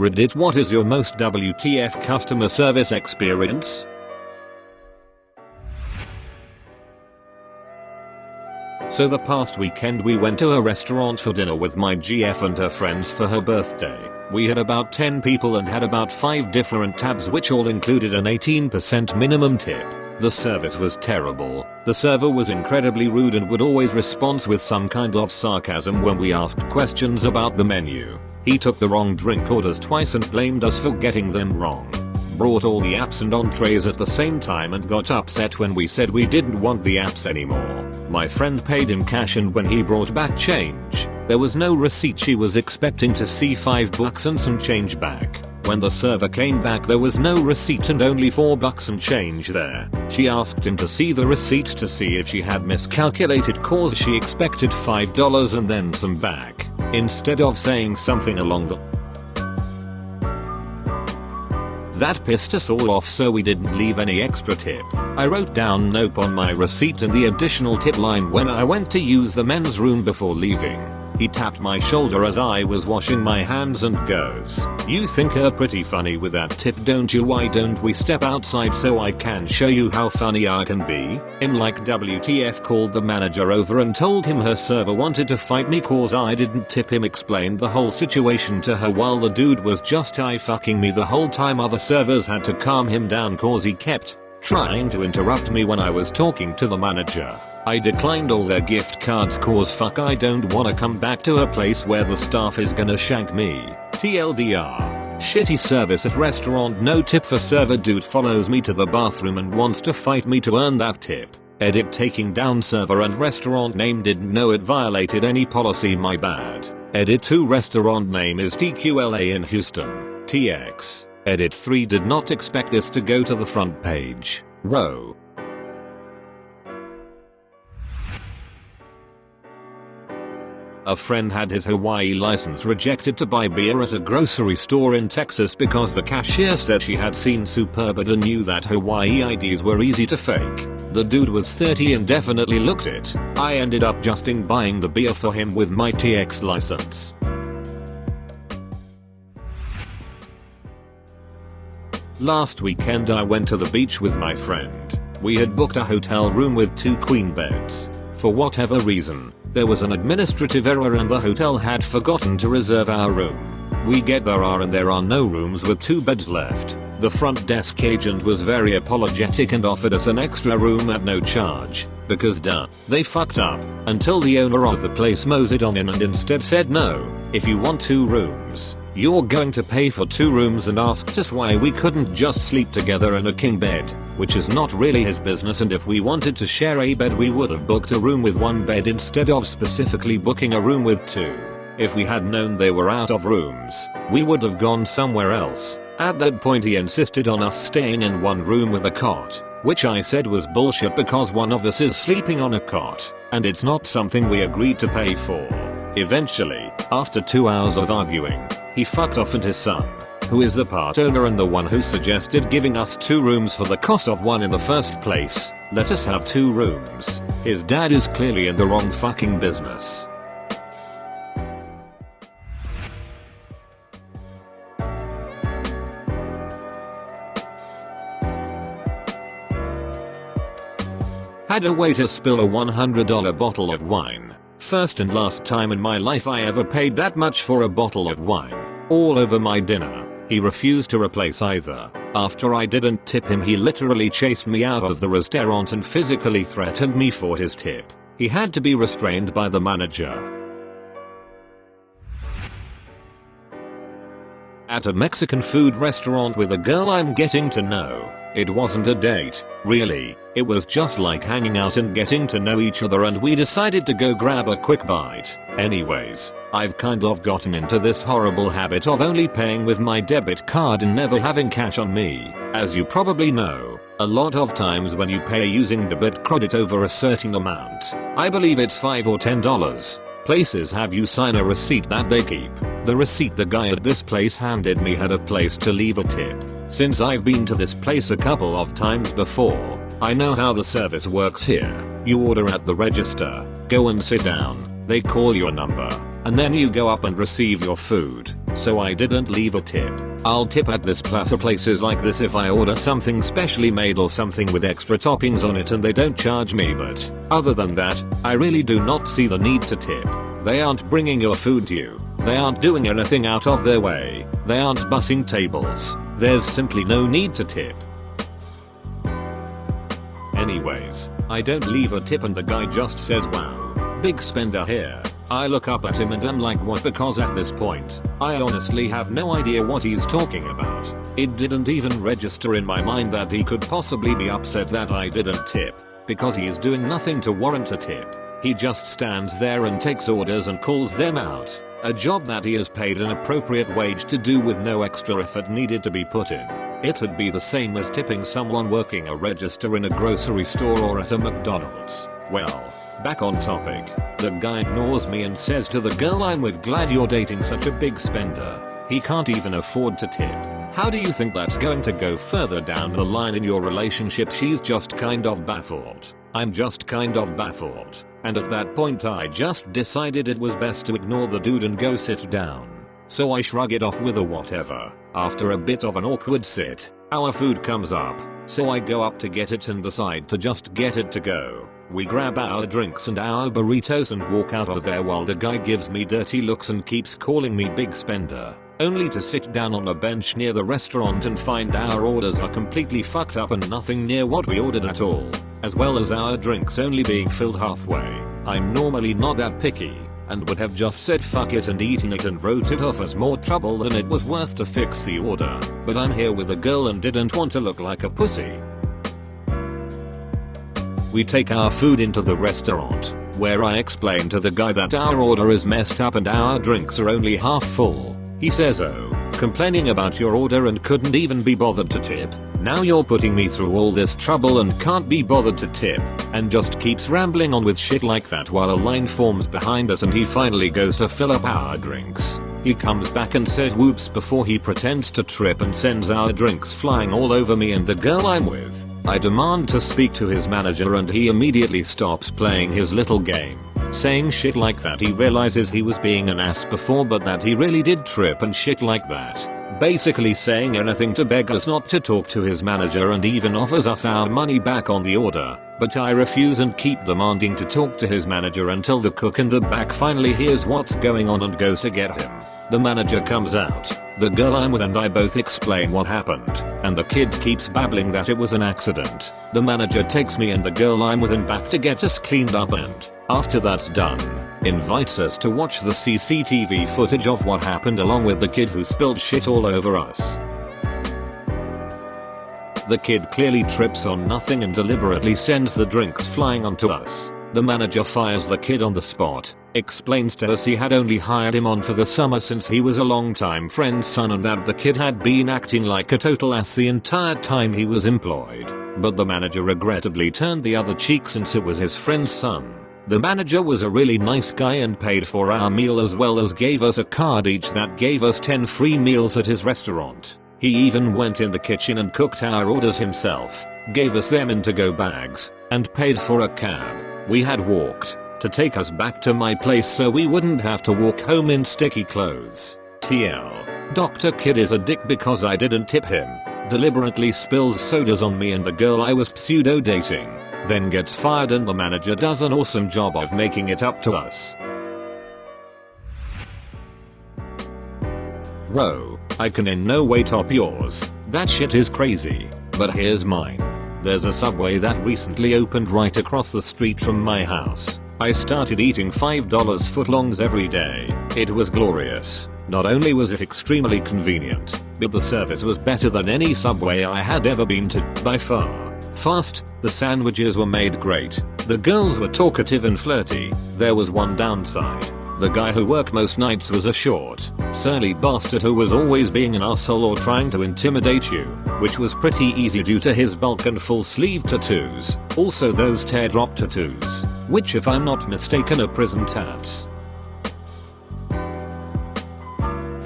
Reddit, what is your most WTF customer service experience? So the past weekend we went to a restaurant for dinner with my GF and her friends for her birthday. We had about 10 people and had about 5 different tabs which all included an 18% minimum tip. The service was terrible. The server was incredibly rude and would always respond with some kind of sarcasm when we asked questions about the menu. He took the wrong drink orders twice and blamed us for getting them wrong. Brought all the apps and entrees at the same time and got upset when we said we didn't want the apps anymore. My friend paid in cash and when he brought back change, there was no receipt. She was expecting to see $5 and some change back. When the server came back there was no receipt and only $4 and change there. She asked him to see the receipt to see if she had miscalculated cause she expected $5 and then some back, instead of saying something along the That pissed us all off, so we didn't leave any extra tip. I wrote down nope on my receipt and the additional tip line when I went to use the men's room before leaving. He tapped my shoulder as I was washing my hands and goes, "You think you're pretty funny with that tip, don't you? Why don't we step outside so I can show you how funny I can be?" I'm like, WTF. Called the manager over and told him her server wanted to fight me cause I didn't tip him. Explained the whole situation to her while the dude was just fucking me the whole time. Other servers had to calm him down cause he kept trying to interrupt me when I was talking to the manager. I declined all their gift cards cause fuck, I don't wanna come back to a place where the staff is gonna shank me. TLDR. Shitty service at restaurant, no tip for server. Dude follows me to the bathroom and wants to fight me to earn that tip. Edit, taking down server and restaurant name, didn't know it violated any policy, my bad. Edit 2, restaurant name is TQLA in Houston, TX. Edit 3, did not expect this to go to the front page. Row. A friend had his Hawaii license rejected to buy beer at a grocery store in Texas because the cashier said she had seen Superbad and knew that Hawaii IDs were easy to fake. The dude was 30 and definitely looked it. I ended up just buying the beer for him with my TX license. Last weekend I went to the beach with my friend. We had booked a hotel room with 2 queen beds. For whatever reason, there was an administrative error and the hotel had forgotten to reserve our room. We get there and there are no rooms with 2 beds left. The front desk agent was very apologetic and offered us an extra room at no charge, because duh, they fucked up, until the owner of the place moseyed on in and instead said, "No, if you want 2 rooms, you're going to pay for 2 rooms," and asked us why we couldn't just sleep together in a king bed, which is not really his business, and if we wanted to share a bed we would have booked a room with 1 bed instead of specifically booking a room with 2. If we had known they were out of rooms, we would have gone somewhere else. At that point he insisted on us staying in 1 room with a cot, which I said was bullshit because one of us is sleeping on a cot, and it's not something we agreed to pay for. Eventually, after 2 hours of arguing, he fucked off, and his son, who is the part owner and the one who suggested giving us 2 rooms for the cost of 1 in the first place, let us have 2 rooms. His dad is clearly in the wrong fucking business. Had a waiter spill a $100 bottle of wine. First and last time in my life I ever paid that much for a bottle of wine. All over my dinner. He refused to replace either. After I didn't tip him he literally chased me out of the restaurant and physically threatened me for his tip. He had to be restrained by the manager. At a Mexican food restaurant with a girl I'm getting to know. It wasn't a date, really. It was just like hanging out and getting to know each other, and we decided to go grab a quick bite. Anyways, I've kind of gotten into this horrible habit of only paying with my debit card and never having cash on me. As you probably know, a lot of times when you pay using debit credit over a certain amount, I believe it's $5 or $10, places have you sign a receipt that they keep. The receipt the guy at this place handed me had a place to leave a tip. Since I've been to this place a couple of times before, I know how the service works here. You order at the register, go and sit down, they call your number, and then you go up and receive your food. so I didn't leave a tip. I'll tip at this plus or places like this if I order something specially made or something with extra toppings on it and they don't charge me, but other than that, I really do not see the need to tip. They aren't bringing your food to you. They aren't doing anything out of their way. They aren't bussing tables. There's simply no need to tip. Anyways, I don't leave a tip and the guy just says wow, big spender here. I look up at him and I'm like what, because at this point, I honestly have no idea what he's talking about. It didn't even register in my mind that he could possibly be upset that I didn't tip, because he is doing nothing to warrant a tip. He just stands there and takes orders and calls them out, a job that he has paid an appropriate wage to do with no extra effort needed to be put in. It'd be the same as tipping someone working a register in a grocery store or at a McDonald's. Well, back on topic, the guy ignores me and says to the girl I'm with, glad you're dating such a big spender. He can't even afford to tip. How do you think that's going to go further down the line in your relationship? She's just kind of baffled. I'm just kind of baffled. And at that point I just decided it was best to ignore the dude and go sit down. So I shrug it off with a whatever. After a bit of an awkward sit, our food comes up, so I go up to get it and decide to just get it to go. We grab our drinks and our burritos and walk out of there while the guy gives me dirty looks and keeps calling me big spender, only to sit down on a bench near the restaurant and find our orders are completely fucked up and nothing near what we ordered at all, as well as our drinks only being filled halfway. I'm normally not that picky, and would have just said fuck it and eaten it and wrote it off as more trouble than it was worth to fix the order, but I'm here with a girl and didn't want to look like a pussy. We take our food into the restaurant, where I explain to the guy that our order is messed up and our drinks are only half full. He says, oh, complaining about your order and couldn't even be bothered to tip. Now you're putting me through all this trouble and can't be bothered to tip, and just keeps rambling on with shit like that while a line forms behind us and he finally goes to fill up our drinks. He comes back and says whoops before he pretends to trip and sends our drinks flying all over me and the girl I'm with. I demand to speak to his manager and he immediately stops playing his little game, saying shit like that he realizes he was being an ass before but that he really did trip and shit like that. Basically saying anything to beg us not to talk to his manager and even offers us our money back on the order, but I refuse and keep demanding to talk to his manager until the cook in the back finally hears what's going on and goes to get him. The manager comes out, the girl I'm with and I both explain what happened, and the kid keeps babbling that it was an accident. The manager takes me and the girl I'm with and back to get us cleaned up and, after that's done, invites us to watch the CCTV footage of what happened along with the kid who spilled shit all over us. The kid clearly trips on nothing and deliberately sends the drinks flying onto us. The manager fires the kid on the spot, explains to us he had only hired him on for the summer since he was a longtime friend's son and that the kid had been acting like a total ass the entire time he was employed, but the manager regrettably turned the other cheek since it was his friend's son. The manager was a really nice guy and paid for our meal as well as gave us a card each that gave us 10 free meals at his restaurant. He even went in the kitchen and cooked our orders himself, gave us them in to-go bags, and paid for a cab we had walked to take us back to my place so we wouldn't have to walk home in sticky clothes. TL. Dr. Kid is a dick because I didn't tip him, deliberately spills sodas on me and the girl I was pseudo dating, then gets fired and the manager does an awesome job of making it up to us. Bro, I can in no way top yours. That shit is crazy, but here's mine. There's a Subway that recently opened right across the street from my house. I started eating $5 footlongs every day. It was glorious. Not only was it extremely convenient, but the service was better than any Subway I had ever been to, by far. Fast, the sandwiches were made great, the girls were talkative and flirty. There was one downside. The guy who worked most nights was a short, surly bastard who was always being an asshole or trying to intimidate you, which was pretty easy due to his bulk and full sleeve tattoos, also those teardrop tattoos, which if I'm not mistaken are prison tats.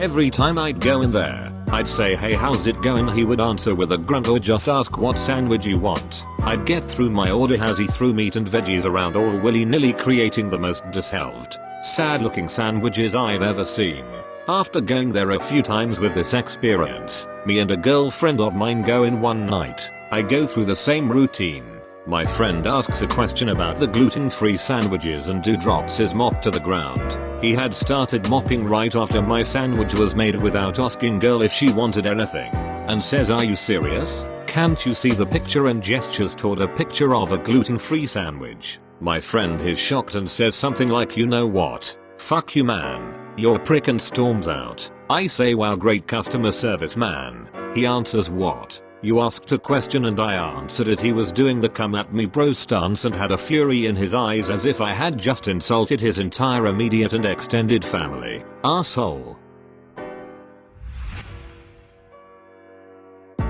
Every time I'd go in there, I'd say hey how's it going, he would answer with a grunt or just ask what sandwich you want. I'd get through my order as he threw meat and veggies around all willy-nilly creating the most disheveled, sad looking sandwiches I've ever seen. After going there a few times with this experience, me and a girlfriend of mine go in one night. I go through the same routine. My friend asks a question about the gluten-free sandwiches and drops his mop to the ground. He had started mopping right after my sandwich was made without asking girl if she wanted anything, and says, "Are you serious? Can't you see the picture?" and gestures toward a picture of a gluten-free sandwich. My friend is shocked and says something like, "You know what? Fuck you, man. You're a prick," and storms out. I say, "Wow, great customer service, man." He answers, "What? You asked a question and I answered it." He was doing the "come at me bro" stance and had a fury in his eyes as if I had just insulted his entire immediate and extended family. Asshole.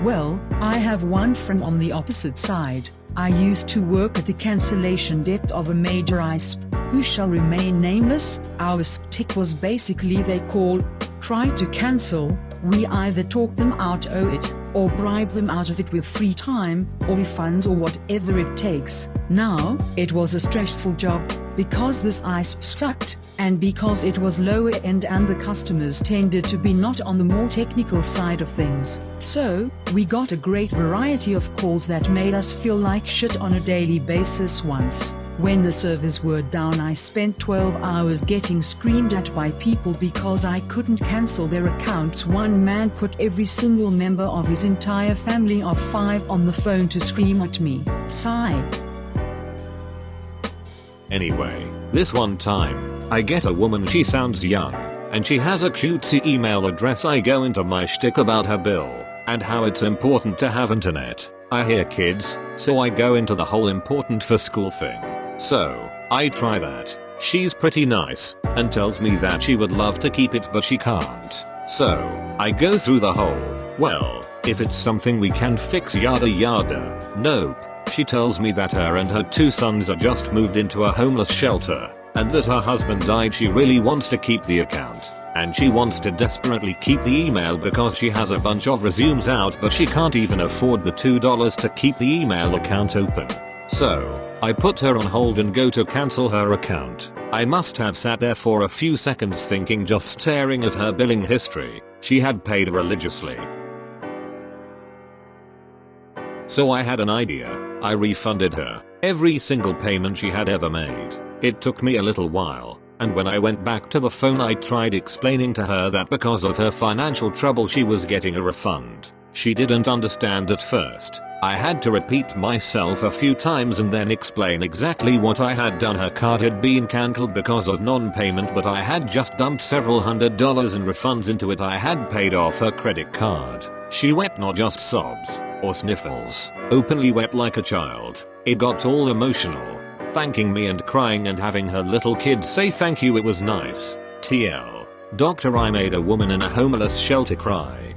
Well, I have one friend on the opposite side. I used to work at the cancellation desk of a major ISP, who shall remain nameless. Our stick was basically they call, try to cancel. We either talk them out of it, or bribe them out of it with free time, or refunds, or whatever it takes. Now, it was a stressful job, because this ISP sucked, and because it was lower end and the customers tended to be not on the more technical side of things. So, we got a great variety of calls that made us feel like shit on a daily basis. Once, when the servers were down, I spent 12 hours getting screamed at by people because I couldn't cancel their accounts. One man put every single member of his entire family of 5 on the phone to scream at me. Sigh. Anyway, this one time, I get a woman, she sounds young, and she has a cutesy email address. I go into my shtick about her bill, and how it's important to have internet. I hear kids, so I go into the whole important for school thing. So, I try that. She's pretty nice, and tells me that she would love to keep it but she can't. So, I go through the whole, well, if it's something we can fix yada yada. Nope. She tells me that her and her 2 sons are just moved into a homeless shelter, and that her husband died. She really wants to keep the account, and she wants to desperately keep the email because she has a bunch of resumes out, but she can't even afford the $2 to keep the email account open. So, I put her on hold and go to cancel her account. I must have sat there for a few seconds thinking, just staring at her billing history. She had paid religiously. So I had an idea. I refunded her every single payment she had ever made. It took me a little while, and when I went back to the phone I tried explaining to her that because of her financial trouble she was getting a refund. She didn't understand at first. I had to repeat myself a few times and then explain exactly what I had done. Her card had been cancelled because of non-payment, but I had just dumped several $100s in refunds into it. I had paid off her credit card. She wept, not just sobs or sniffles, openly wept like a child. It got all emotional, thanking me and crying and having her little kid say thank you. It was nice. TL. Doctor, I made a woman in a homeless shelter cry.